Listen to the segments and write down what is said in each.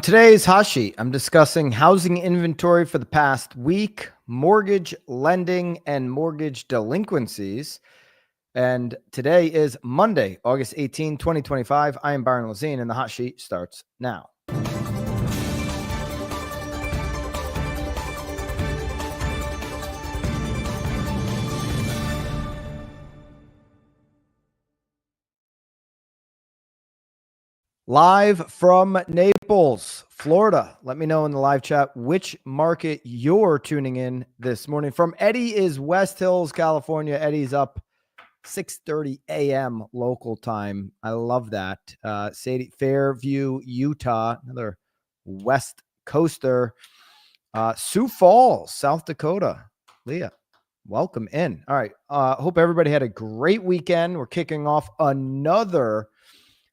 On today's Hot Sheet, I'm discussing housing inventory for the past week, mortgage lending, and mortgage delinquencies. And today is Monday, August 18, 2025. I am Byron Lazine, and the Hot Sheet starts now. Live from Naples, Florida. Let me know in the live chat which market you're tuning in this morning from. Eddie is West Hills, California. Eddie's up 6:30 a.m. local time. I love that. Sadie, Fairview, Utah, another West Coaster. Sioux Falls, South Dakota. Leah, welcome in. All right. Hope everybody had a great weekend. We're kicking off another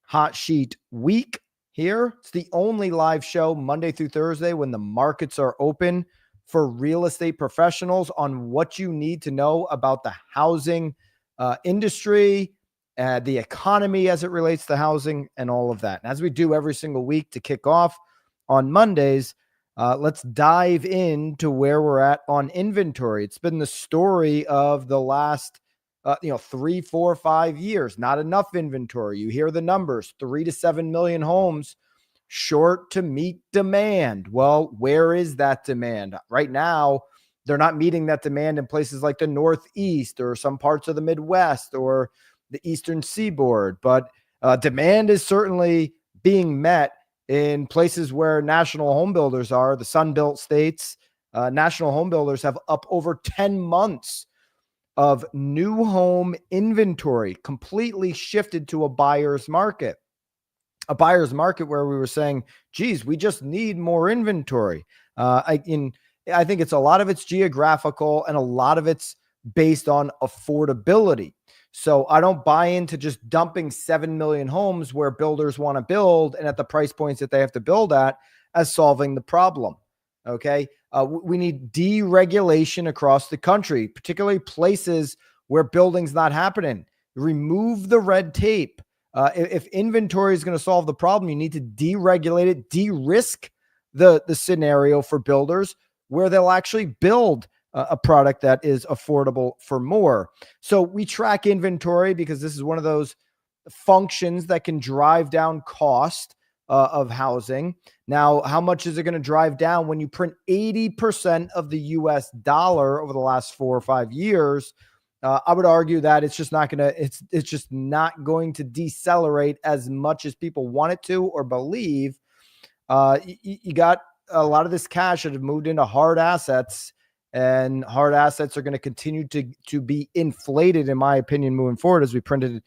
Hot Sheet week here. It's the only live show Monday through Thursday when the markets are open for real estate professionals on what you need to know about the housing industry, the economy as it relates to housing, and all of that. And as we do every single week to kick off on Mondays, let's dive into where we're at on inventory. It's been the story of the last 3, 4, 5 years, not enough inventory. You hear the numbers, 3 to 7 million homes short to meet demand. Well, where is that demand? Right now, they're not meeting that demand in places like the Northeast or some parts of the Midwest or the Eastern Seaboard. But demand is certainly being met in places where national home builders are, the Sun Belt states. National home builders have up over 10 months of new home inventory, completely shifted to a buyer's market where we were saying, geez, we just need more inventory. I think it's a lot of it's geographical and a lot of it's based on affordability. So I don't buy into just dumping 7 million homes where builders want to build and at the price points that they have to build at as solving the problem. Okay. We need deregulation across the country, particularly places where building's not happening. Remove the red tape. If inventory is going to solve the problem, you need to deregulate it, de-risk the scenario for builders where they'll actually build a product that is affordable for more. So we track inventory because this is one of those functions that can drive down cost of housing. Now, how much is it going to drive down when you print 80% of the US dollar over the last 4 or 5 years? I would argue that it's just not going to, it's just not going to decelerate as much as people want it to or believe. You got a lot of this cash that have moved into hard assets, and hard assets are going to continue to be inflated, in my opinion, moving forward, as we printed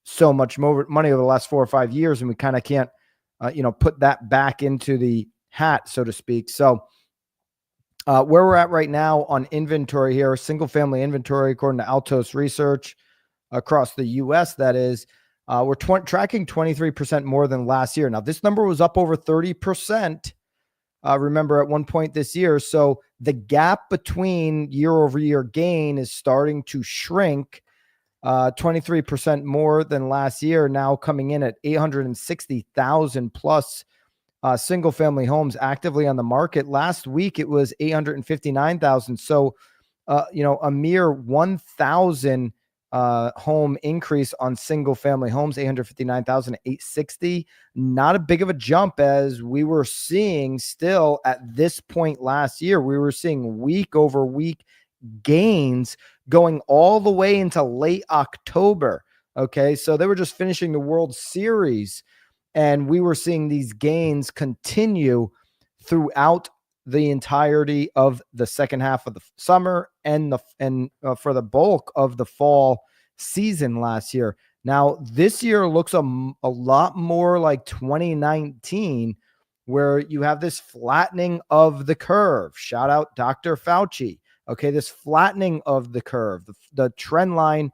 so much more money over the last 4 or 5 years, and we kind of can't put that back into the hat, so to speak. So where we're at right now on inventory here, single family inventory, according to Altos Research across the US, that is, we're tracking 23% more than last year. Now, this number was up over 30%. Remember at one point this year. So the gap between year over year gain is starting to shrink. 23% more than last year, now coming in at 860,000 plus single family homes actively on the market. Last week, it was 859,000. So, a mere 1,000 home increase on single family homes, 859,000 to 860. Not a big of a jump as we were seeing still at this point last year. We were seeing week over week gains going all the way into late October. Okay. So they were just finishing the World Series and we were seeing these gains continue throughout the entirety of the second half of the summer and for the bulk of the fall season last year. Now, this year looks a lot more like 2019, where you have this flattening of the curve. Shout out Dr. Fauci. Okay, this flattening of the curve. The trend line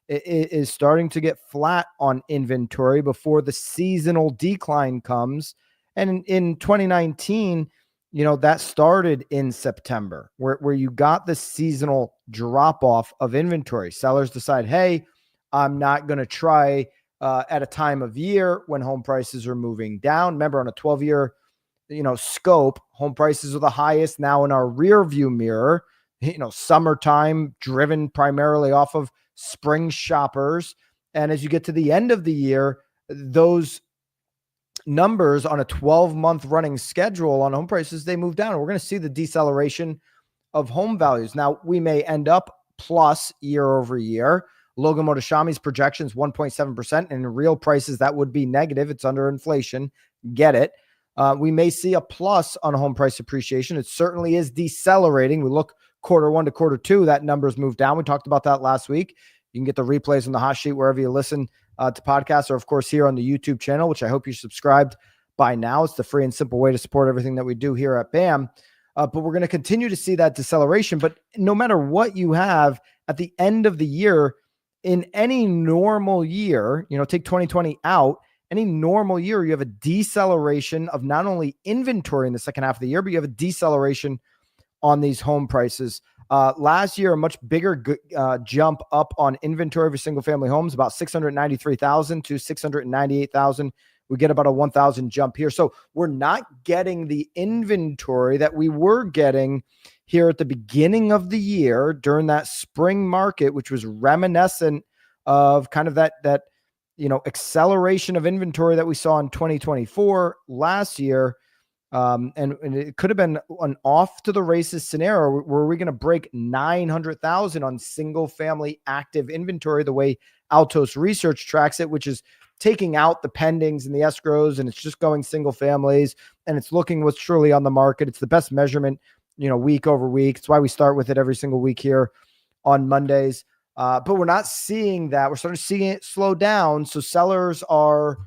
is starting to get flat on inventory before the seasonal decline comes. And in 2019, that started in September, where you got the seasonal drop off of inventory. Sellers decide, hey, I'm not going to try at a time of year when home prices are moving down. Remember, on a 12-year scope, home prices are the highest now in our rear view mirror. Summertime driven primarily off of spring shoppers. And as you get to the end of the year, those numbers on a 12-month running schedule on home prices, they move down. We're going to see the deceleration of home values. Now, we may end up plus year over year. Logan Motoshami's projections 1.7%, and in real prices that would be negative. It's under inflation. Get it. We may see a plus on home price appreciation. It certainly is decelerating. We look quarter one to quarter two, that number's moved down. We talked about that last week. You can get the replays on the hot sheet wherever you listen to podcasts, or of course here on the YouTube channel, which I hope you're subscribed by now. It's the free and simple way to support everything that we do here at BAM. But we're going to continue to see that deceleration. But no matter what you have at the end of the year, in any normal year, take 2020 out, any normal year, you have a deceleration of not only inventory in the second half of the year, but you have a deceleration on these home prices. Last year, a much bigger jump up on inventory for single family homes, about 693,000 to 698,000. We get about a 1,000 jump here. So we're not getting the inventory that we were getting here at the beginning of the year during that spring market, which was reminiscent of kind of that acceleration of inventory that we saw in 2024 last year. And it could have been an off to the races scenario where we're going to break 900,000 on single family active inventory, the way Altos Research tracks it, which is taking out the pendings and the escrows, and it's just going single families, and it's looking what's truly on the market. It's the best measurement, week over week. It's why we start with it every single week here on Mondays. But we're not seeing that. We're starting to see it slow down. So sellers are,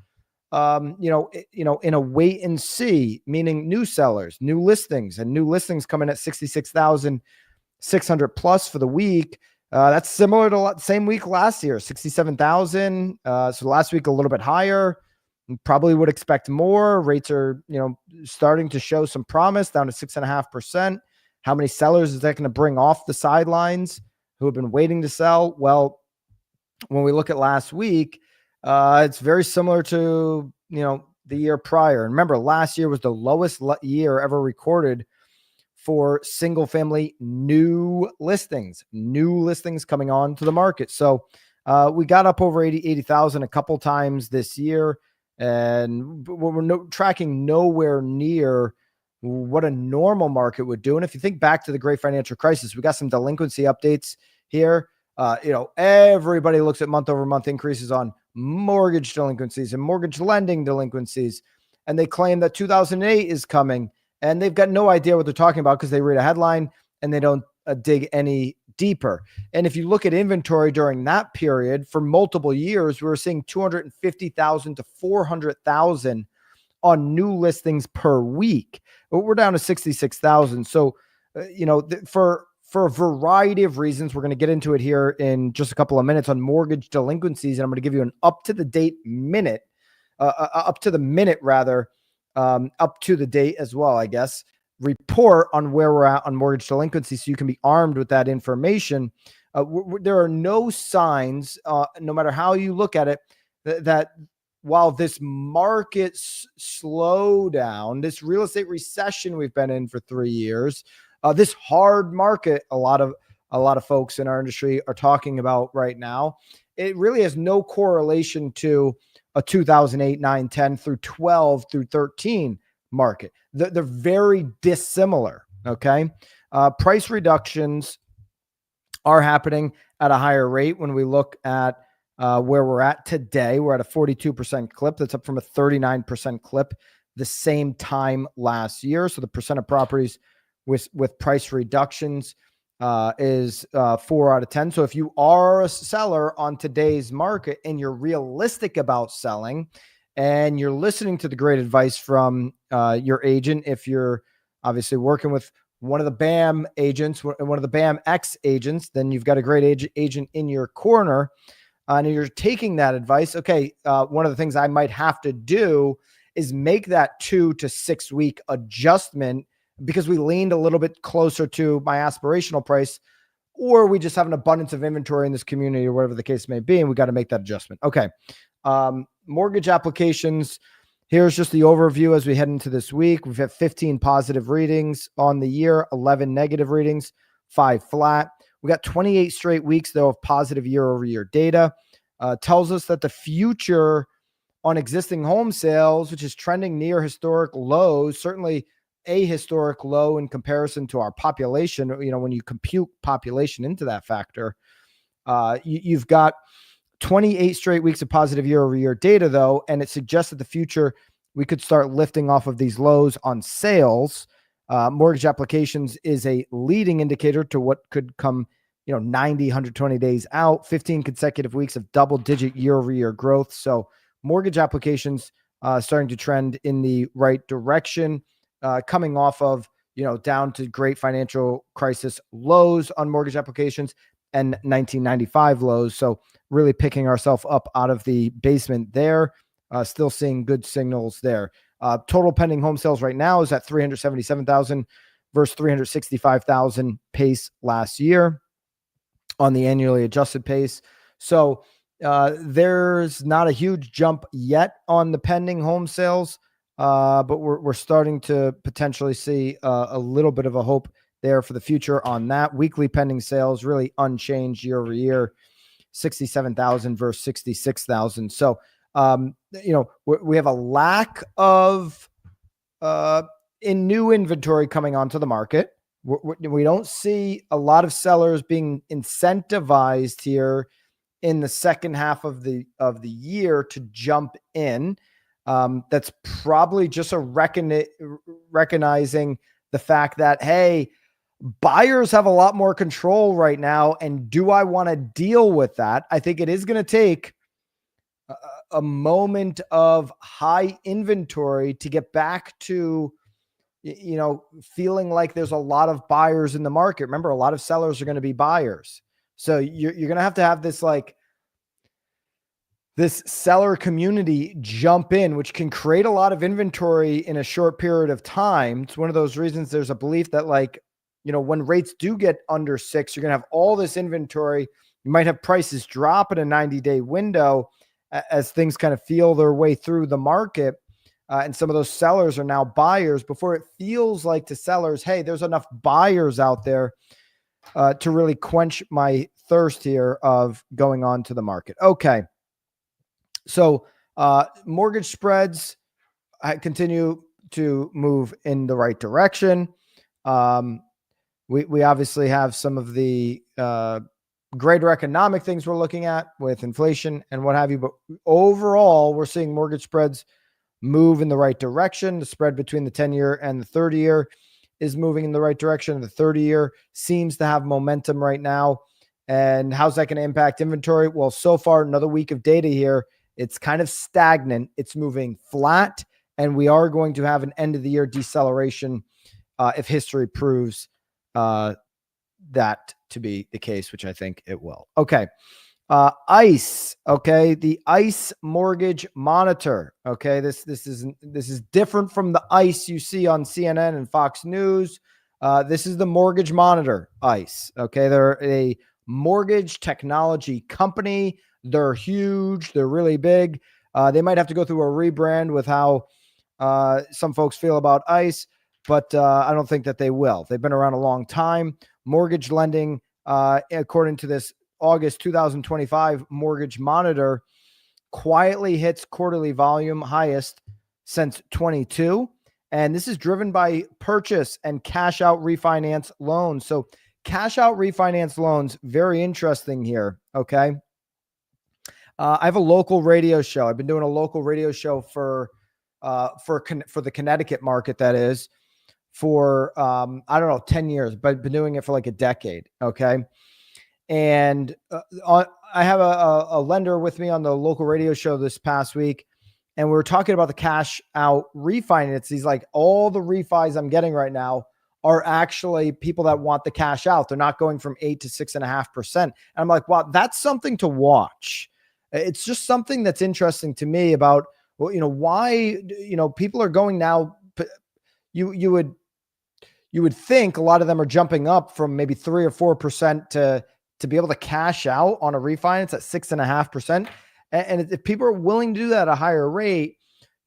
in a wait and see, meaning new sellers, new listings coming at 66,600 plus for the week. That's similar to the same week last year, 67,000. So last week a little bit higher. Probably would expect more. Rates are, starting to show some promise, down to 6.5%. How many sellers is that going to bring off the sidelines who have been waiting to sell? Well, when we look at last week, it's very similar to, the year prior. And remember, last year was the lowest year ever recorded for single family new listings coming on to the market. So we got up over 80,000 a couple times this year, and we're tracking nowhere near what a normal market would do. And if you think back to the great financial crisis, we got some delinquency updates here. Everybody looks at month over month increases on mortgage delinquencies and mortgage lending delinquencies, and they claim that 2008 is coming. And they've got no idea what they're talking about because they read a headline and they don't dig any deeper. And if you look at inventory during that period for multiple years, we were seeing 250,000 to 400,000 on new listings per week. But we're down to 66,000. So, for a variety of reasons, we're going to get into it here in just a couple of minutes on mortgage delinquencies. And I'm going to give you an up to the date as well, I guess, report on where we're at on mortgage delinquency, so you can be armed with that information. There are no signs, no matter how you look at it, that while this market slowdown, this real estate recession we've been in for 3 years, this hard market, a lot of folks in our industry are talking about right now, it really has no correlation to a 2008, 9, 10 through 12 through 13 market. They're very dissimilar. Okay. Price reductions are happening at a higher rate. When we look at where we're at today, we're at a 42% clip. That's up from a 39% clip the same time last year. So the percent of properties with price reductions is 4 out of 10. So if you are a seller on today's market and you're realistic about selling and you're listening to the great advice from your agent, if you're obviously working with one of the BAM agents, one of the BAM X agents, then you've got a great agent in your corner and you're taking that advice. Okay. One of the things I might have to do is make that 2 to 6 week adjustment because we leaned a little bit closer to my aspirational price, or we just have an abundance of inventory in this community or whatever the case may be, and we got to make that adjustment. Okay. Mortgage applications Here's just the overview as we head into this week. We've had 15 positive readings on the year, 11 negative readings, 5 flat. We got 28 straight weeks, though, of positive year-over-year data. Tells us that the future on existing home sales, which is trending near historic lows, certainly a historic low in comparison to our population. When you compute population into that factor, you've got 28 straight weeks of positive year-over-year data, though, and it suggests that the future we could start lifting off of these lows on sales. Mortgage applications is a leading indicator to what could come, 90, 120 days out, 15 consecutive weeks of double-digit year-over-year growth. So mortgage applications starting to trend in the right direction, coming off of, down to great financial crisis lows on mortgage applications and 1995 lows. So really picking ourselves up out of the basement there. Still seeing good signals there. Total pending home sales right now is at 377,000 versus 365,000 pace last year on the annually adjusted pace. So there's not a huge jump yet on the pending home sales, but we're starting to potentially see a little bit of a hope there for the future on that. Weekly pending sales really unchanged year over year, 67,000 versus 66,000. So, we have a lack of in new inventory coming onto the market. We don't see a lot of sellers being incentivized here in the second half of the year to jump in. That's probably just recognizing the fact that, hey, buyers have a lot more control right now. And do I want to deal with that? I think it is going to take a moment of high inventory to get back to, feeling like there's a lot of buyers in the market. Remember, a lot of sellers are going to be buyers. So you're going to have this this seller community jump in, which can create a lot of inventory in a short period of time. It's one of those reasons there's a belief that when rates do get under 6, you're going to have all this inventory. You might have prices drop in a 90-day window as things kind of feel their way through the market. And some of those sellers are now buyers before it feels like to sellers, hey, there's enough buyers out there to really quench my thirst here of going on to the market. Okay. So mortgage spreads continue to move in the right direction. We obviously have some of the greater economic things we're looking at with inflation and what have you. But overall, we're seeing mortgage spreads move in the right direction. The spread between the 10-year and the 30-year is moving in the right direction. The 30-year seems to have momentum right now. And how's that going to impact inventory? Well, so far, another week of data here. It's kind of stagnant. It's moving flat. And we are going to have an end of the year deceleration if history proves that to be the case, which I think it will. Okay. ICE. Okay. The ICE mortgage monitor. Okay. This is different from the ICE you see on CNN and Fox News. This is the mortgage monitor, ICE. Okay. They're a mortgage technology company. They're huge. They're really big. They might have to go through a rebrand with how some folks feel about ICE, but I don't think that they will. They've been around a long time. Mortgage lending, according to this August 2025 mortgage monitor, quietly hits quarterly volume highest since 22. And this is driven by purchase and cash out refinance loans. So cash out refinance loans, very interesting here. Okay. I have a local radio show. I've been doing a local radio show for the Connecticut market, that is, for, 10 years, but I've been doing it for like a decade. Okay. And I have a lender with me on the local radio show this past week, and we were talking about the cash out refinance. He's like, all the refis I'm getting right now are actually people that want the cash out. They're not going from 8 to 6.5%. And I'm like, wow, that's something to watch. It's just something that's interesting to me about, why, people are going now. You would think a lot of them are jumping up from maybe 3 or 4% to be able to cash out on a refinance at 6.5%. And if people are willing to do that at a higher rate,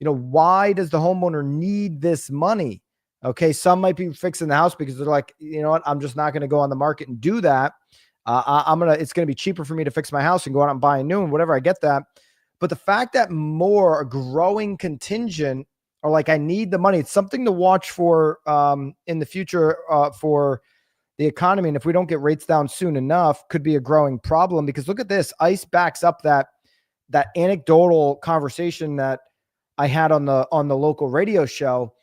why does the homeowner need this money? Okay. Some might be fixing the house because they're like, you know what? I'm just not going to go on the market and do that. It's going to be cheaper for me to fix my house and go out and buy a new one, whatever. I get that. But the fact that a growing contingent are like, I need the money. It's something to watch for in the future for the economy. And if we don't get rates down soon enough, could be a growing problem, because look at this. ICE backs up that anecdotal conversation that I had on the local radio show,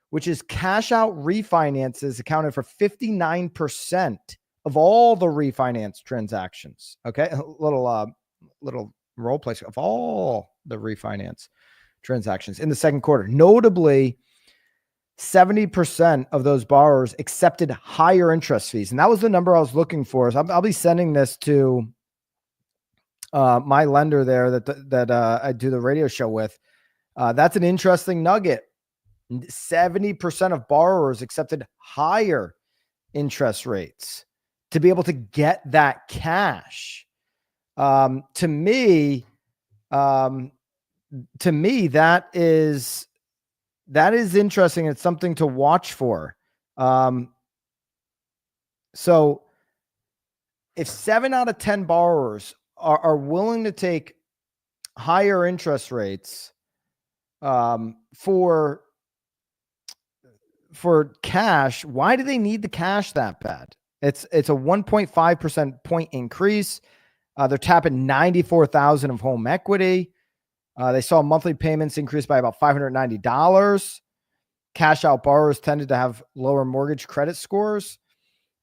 which is cash out refinances accounted for 59% of all the refinance transactions. Okay. A little role play of all the refinance transactions in the second quarter. Notably, 70% of those borrowers accepted higher interest fees. And that was the number I was looking for. So I'll be sending this to my lender there that I do the radio show with. That's an interesting nugget. 70% of borrowers accepted higher interest rates to be able to get that cash. To me, that is interesting. It's something to watch for. So if 7 out of 10 borrowers are willing to take higher interest rates for cash, why do they need the cash that bad? It's a 1.5% point increase. They're tapping 94,000 of home equity. They saw monthly payments increase by about $590. Cash out borrowers tended to have lower mortgage credit scores.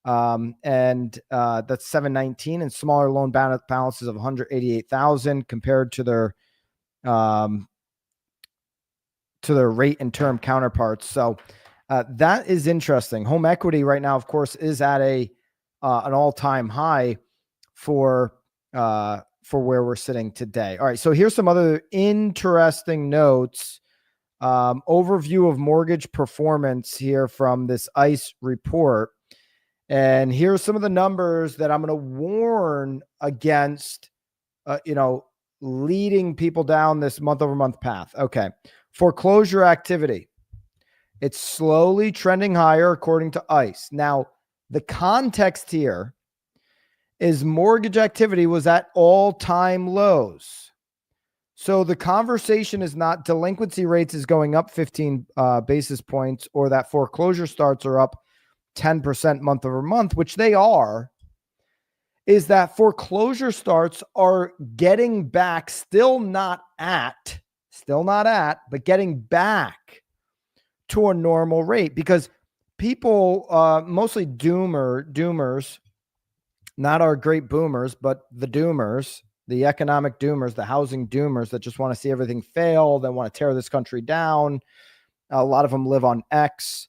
And that's 719, and smaller loan balances of 188,000 compared to their rate and term counterparts. So that is interesting. Home equity right now, of course, is at an all-time high for where we're sitting today. All right. So here's some other interesting notes. Overview of mortgage performance here from this ICE report. And here's some of the numbers that I'm going to warn against, leading people down this month-over-month path. Okay. Foreclosure activity. It's slowly trending higher according to ICE. Now, the context here is mortgage activity was at all-time lows. So the conversation is not delinquency rates is going up 15 basis points, or that foreclosure starts are up 10% month over month, which they are. Is that foreclosure starts are getting back, still not at, but getting back to a normal rate, because people, mostly doomers, not our great boomers, but the doomers, the economic doomers, the housing doomers that just want to see everything fail. They want to tear this country down. A lot of them live on X.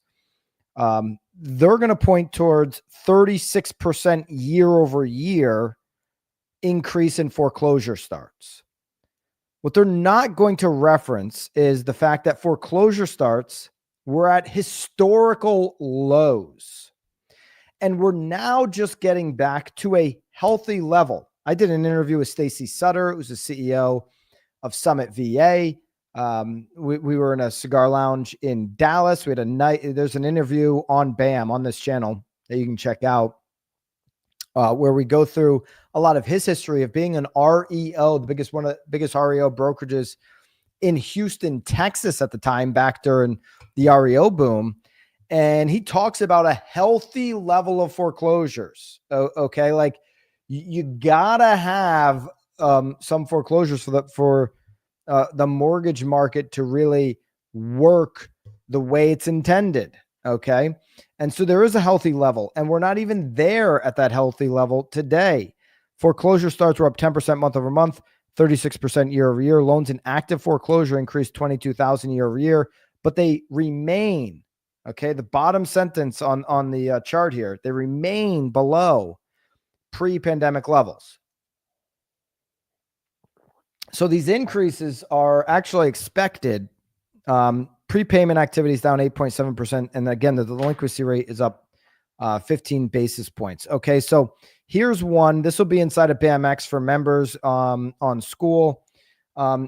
They're going to point towards 36% year over year increase in foreclosure starts. What they're not going to reference is the fact that foreclosure starts were at historical lows. And we're now just getting back to a healthy level. I did an interview with Stacy Sutter, who's the CEO of Summit VA. We were in a cigar lounge in Dallas. We had a night. There's an interview on BAM on this channel that you can check out, where we go through a lot of his history of being an REO, one of the biggest REO brokerages in Houston, Texas at the time, back during the REO boom. And he talks about a healthy level of foreclosures. Okay. Like you gotta have some foreclosures for the mortgage market to really work the way it's intended. Okay. And so there is a healthy level, and we're not even there at that healthy level today. Foreclosure starts were up 10% month over month, 36% year over year. Loans in active foreclosure increased 22,000 year over year, but they remain, okay, the bottom sentence on the chart here, they remain below pre-pandemic levels. So these increases are actually expected. Prepayment activity is down 8.7%. And again, the delinquency rate is up 15 basis points. Okay, so here's one. This will be inside of BAMX for members on school.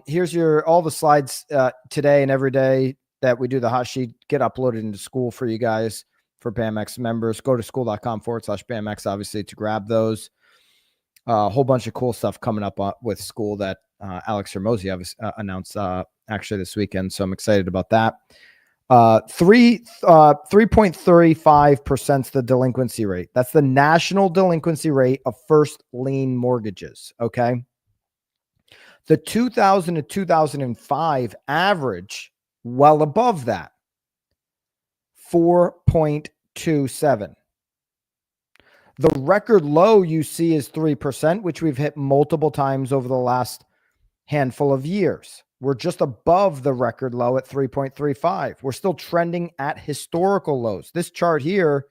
Here's all the slides today and every day that we do the hot sheet get uploaded into school for you guys, for BAMX members. Go to school.com/BAMX, obviously, to grab those. A whole bunch of cool stuff coming up with school that Alex Hermosi announced actually this weekend. So I'm excited about that. 3.35% is the delinquency rate. That's the national delinquency rate of first lien mortgages. Okay. The 2000 to 2005 average, well above that, 4.27. The record low you see is 3%, which we've hit multiple times over the last handful of years. We're just above the record low at 3.35. We're still trending at historical lows. This chart here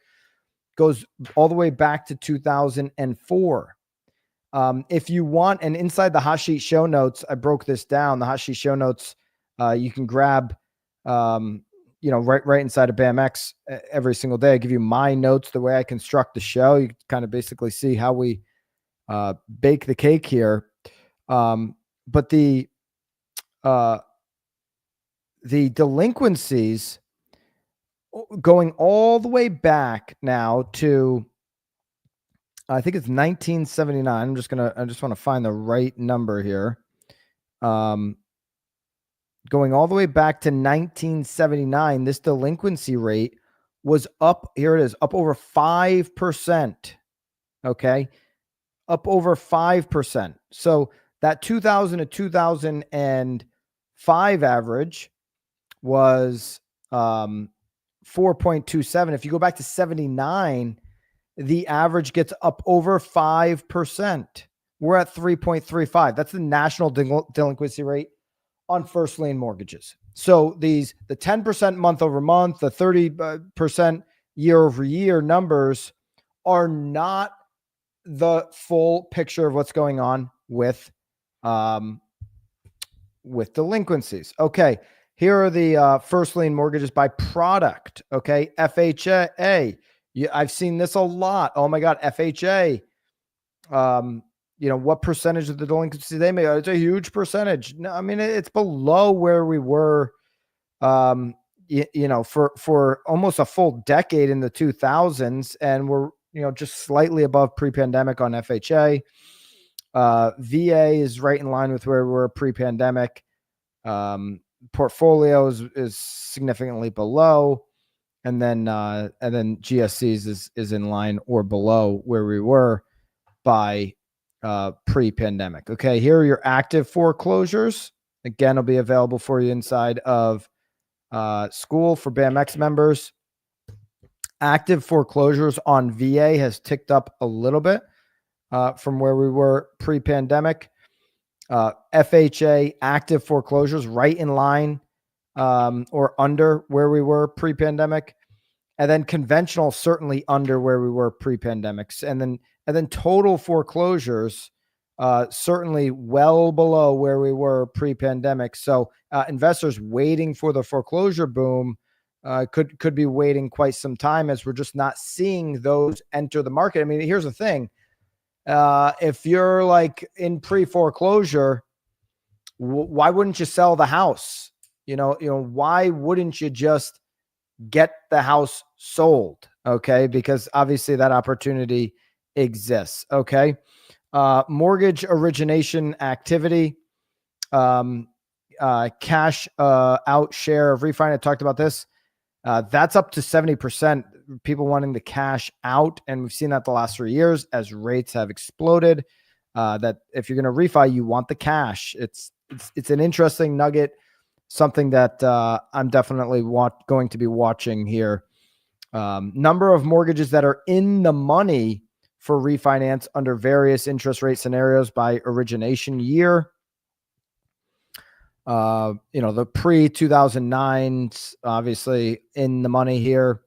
goes all the way back to 2004. If you want, and inside the hot sheet show notes, I broke this down. The hot sheet show notes, you can grab, right inside of BAMX every single day. I give you my notes, the way I construct the show. You kind of basically see how we bake the cake here. But the delinquencies going all the way back now to, I think it's 1979. I just want to find the right number here. Going all the way back to 1979, this delinquency rate was up. Here it is, up over 5%. Okay. Up over 5%. So that 2000 to 2005 average was 4.27. If you go back to 79, the average gets up over 5%. We're at 3.35. That's the national delinquency rate on first lien mortgages. So the 10% month over month, the 30% year over year numbers are not the full picture of what's going on with delinquencies. Okay. Here are the first lien mortgages by product. Okay. FHA. I've seen this a lot. Oh my God. FHA. What percentage of the delinquency they make? It's a huge percentage. No, I mean, it's below where we were, for almost a full decade in the 2000s. And we're, just slightly above pre-pandemic on FHA. VA is right in line with where we were pre-pandemic. Portfolio is significantly below. And then GSCs is in line or below where we were by pre-pandemic. Okay, here are your active foreclosures. Again, it'll be available for you inside of school for BAMX members. Active foreclosures on VA has ticked up a little bit from where we were pre-pandemic. FHA active foreclosures right in line or under where we were pre-pandemic. And then conventional certainly under where we were pre-pandemic. And then total foreclosures certainly well below where we were pre-pandemic. So investors waiting for the foreclosure boom could be waiting quite some time, as we're just not seeing those enter the market. I mean, here's the thing. If you're like in pre-foreclosure, why wouldn't you sell the house? Why wouldn't you just get the house sold? Okay. Because obviously that opportunity exists. Okay. Mortgage origination activity, cash out share of refinance. I talked about this. That's up to 70%, people wanting the cash out. And we've seen that the last 3 years as rates have exploded, that if you're going to refi, you want the cash. It's an interesting nugget, something that I'm definitely going to be watching here. Number of mortgages that are in the money for refinance under various interest rate scenarios by origination year. The pre-2009s obviously in the money here,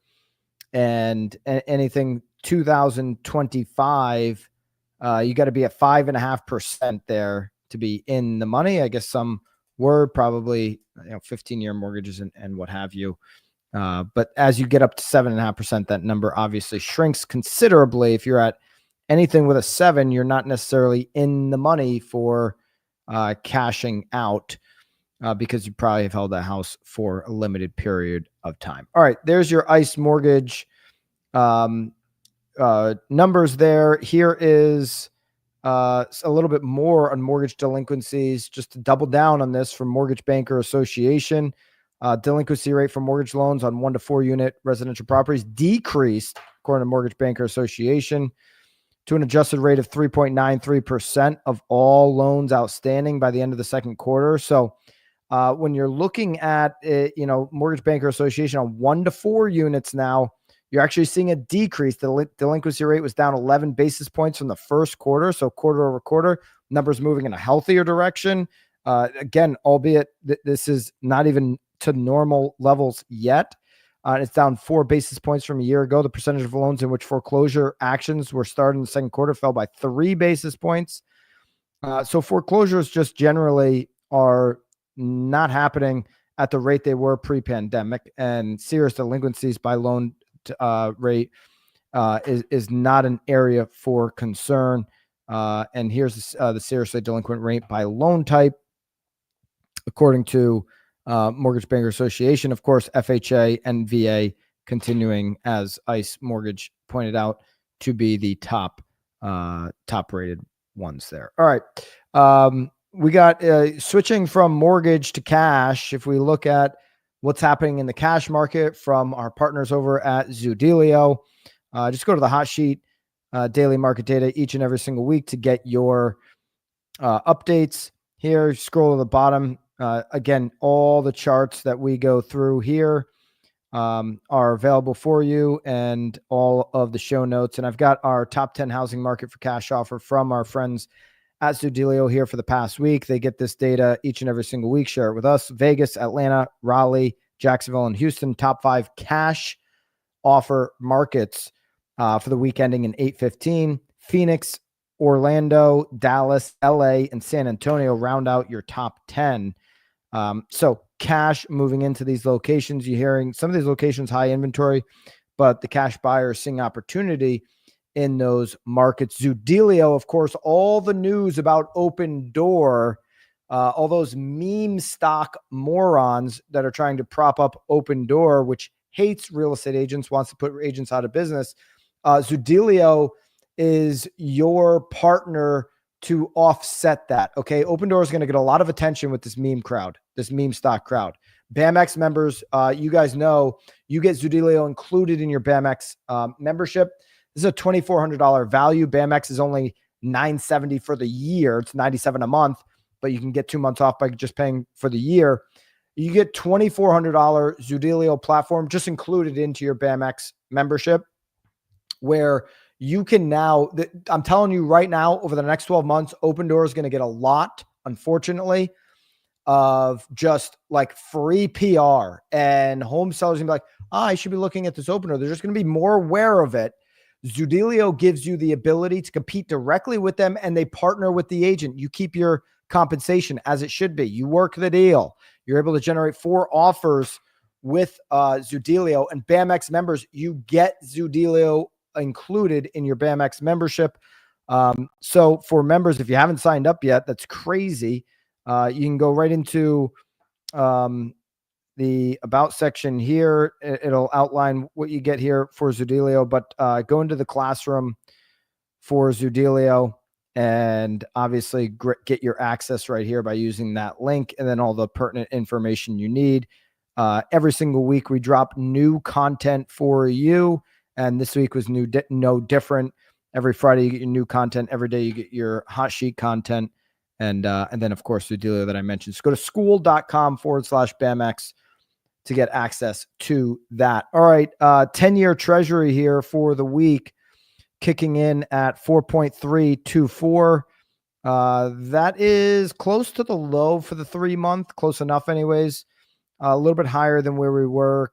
and anything 2025, you got to be at 5.5% there to be in the money. I guess some were probably 15-year mortgages and what have you. But as you get up to 7.5%, that number obviously shrinks considerably. If you're at anything with a 7, you're not necessarily in the money for cashing out because you probably have held that house for a limited period of time. All right, there's your ICE mortgage numbers there. Here is a little bit more on mortgage delinquencies, just to double down on this from Mortgage Banker Association. Delinquency rate for mortgage loans on 1 to 4 unit residential properties decreased, according to Mortgage Banker Association, to an adjusted rate of 3.93% of all loans outstanding by the end of the second quarter. So when you're looking at it, Mortgage Banker Association on 1 to 4 units now, you're actually seeing a decrease. The delinquency rate was down 11 basis points from the first quarter. So quarter over quarter, numbers moving in a healthier direction. Again, albeit this is not even to normal levels yet. It's down 4 basis points from a year ago. The percentage of loans in which foreclosure actions were started in the second quarter fell by 3 basis points. So foreclosures just generally are not happening at the rate they were pre-pandemic, and serious delinquencies by loan rate is not an area for concern. And here's the seriously delinquent rate by loan type, according to Mortgage Banker Association. Of course, FHA and VA continuing, as ICE Mortgage pointed out, to be the top rated ones there. All right. We got switching from mortgage to cash. If we look at what's happening in the cash market from our partners over at Zoodealio, just go to the hot sheet daily market data each and every single week to get your updates. Here, scroll to the bottom. Again, all the charts that we go through here are available for you, and all of the show notes. And I've got our top 10 housing market for cash offer from our friends at Zoodealio here for the past week. They get this data each and every single week, share it with us. Vegas, Atlanta, Raleigh, Jacksonville, and Houston, top 5 cash offer markets for the week ending in 8/15. Phoenix, Orlando, Dallas, LA, and San Antonio round out your top 10. So cash moving into these locations. You're hearing some of these locations high inventory, but the cash buyer is seeing opportunity in those markets. Zoodealio, of course, all the news about Open Door, all those meme stock morons that are trying to prop up Open Door, which hates real estate agents, wants to put agents out of business. Zoodealio is your partner to offset that. Okay. Open Door is going to get a lot of attention with this meme crowd, this meme stock crowd. BAMX members, you guys know you get Zoodealio included in your BAMX membership. This is a $2,400 value. BAMX is only $970 for the year. It's $97 a month, but you can get 2 months off by just paying for the year. You get $2,400 Zoodealio platform just included into your BAMX membership, where you can now, I'm telling you right now, over the next 12 months, Open Door is going to get a lot, unfortunately, of just like free PR, and home sellers going to be like, I should be looking at this Open Door. They're just going to be more aware of it. Zoodealio gives you the ability to compete directly with them, and they partner with the agent. You keep your compensation as it should be. You work the deal. You're able to generate 4 offers with Zoodealio, and BAMX members, you get Zoodealio included in your BAMX membership. So for members, if you haven't signed up yet, that's crazy. You can go right into the about section here. It'll outline what you get here for Zoodealio, but go into the classroom for Zoodealio and obviously get your access right here by using that link, and then all the pertinent information you need. Every single week we drop new content for you, and this week was no different. Every Friday you get your new content. Every day you get your hot sheet content, and then of course Zoodealio that I mentioned. So go to school.com/BAMX to get access to that. All right, 10-year treasury here for the week, kicking in at 4.324. That is close to the low for the 3-month, close enough anyways. A little bit higher than where we were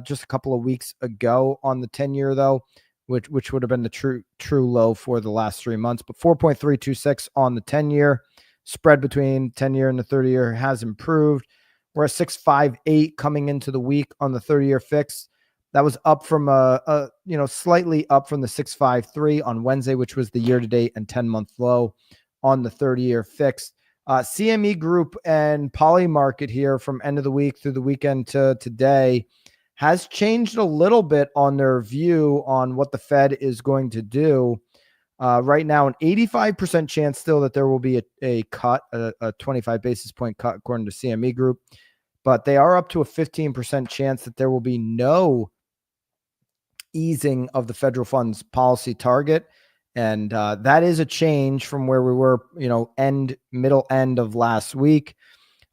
just a couple of weeks ago on the 10-year, though, which would have been the true low for the last 3 months. But 4.326 on the 10-year. Spread between 10-year and the 30-year has improved. We're at 6.58 coming into the week on the 30-year fix. That was up from slightly up from the 6.53 on Wednesday, which was the year-to-date and 10-month low on the 30-year fix. CME Group and Poly Market here from end of the week through the weekend to today has changed a little bit on their view on what the Fed is going to do. Right now, an 85% chance still that there will be a cut, a 25 basis point cut, according to CME Group. But they are up to a 15% chance that there will be no easing of the federal funds policy target. And that is a change from where we were, middle end of last week.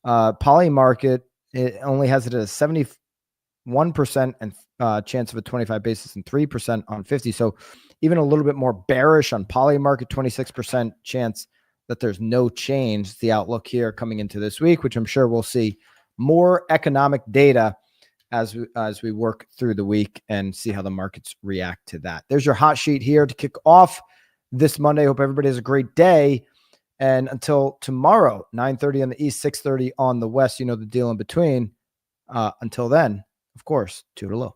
Poly Market, it only has it at a 71% and chance of a 25 basis and 3% on 50. So even a little bit more bearish on Poly Market, 26% chance that there's no change. The outlook here coming into this week, which I'm sure we'll see more economic data as we work through the week and see how the markets react to that. There's your hot sheet here to kick off this Monday. Hope everybody has a great day. And until tomorrow, 9:30 on the East, 6:30 on the West, the deal in between. Until then, of course, toodaloo.